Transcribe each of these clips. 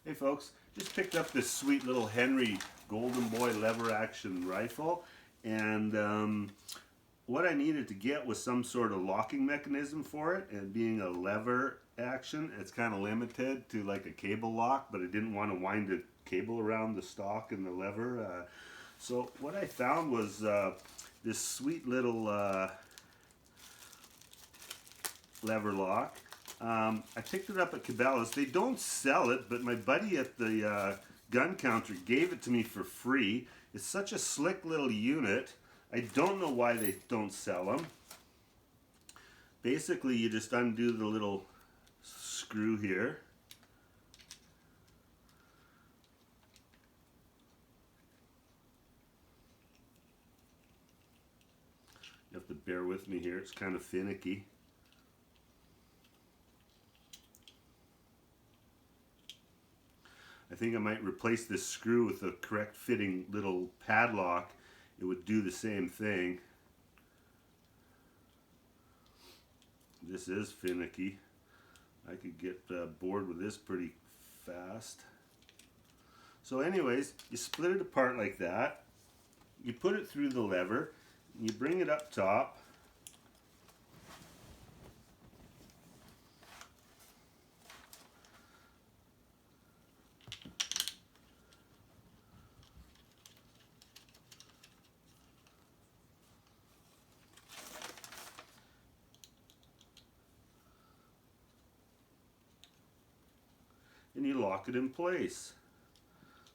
Hey folks, just picked up this sweet little Henry Golden Boy lever action rifle, and what I needed to get was some sort of locking mechanism for it, and being a lever action, it's kind of limited to like a cable lock, but I didn't want to wind a cable around the stock and the lever. So what I found was this sweet little lever lock. I picked it up at Cabela's. They don't sell it, but my buddy at the gun counter gave it to me for free. It's such a slick little unit. I don't know why they don't sell them. Basically, you just undo the little screw here. You have to bear with me here. It's kind of finicky. I think I might replace this screw with a correct fitting little padlock. It would do the same thing. This is finicky. I could get bored with this pretty fast. So anyways, you split it apart like that. You put it through the lever. You bring it up top. And you lock it in place.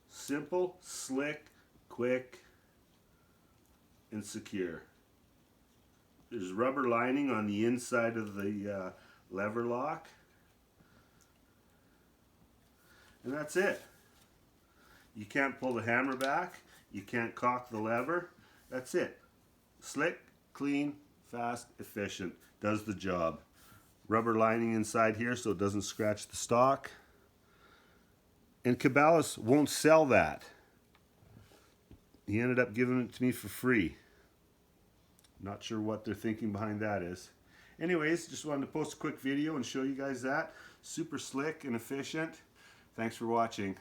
Simple, slick, quick, and secure. There's rubber lining on the inside of the lever lock. And that's it. You can't pull the hammer back. You can't cock the lever. That's it. Slick, clean, fast, efficient. Does the job. Rubber lining inside here so it doesn't scratch the stock. And Cabela's won't sell that. He ended up giving it to me for free. Not sure what they're thinking behind that is. Anyways, just wanted to post a quick video and show you guys that. Super slick and efficient. Thanks for watching.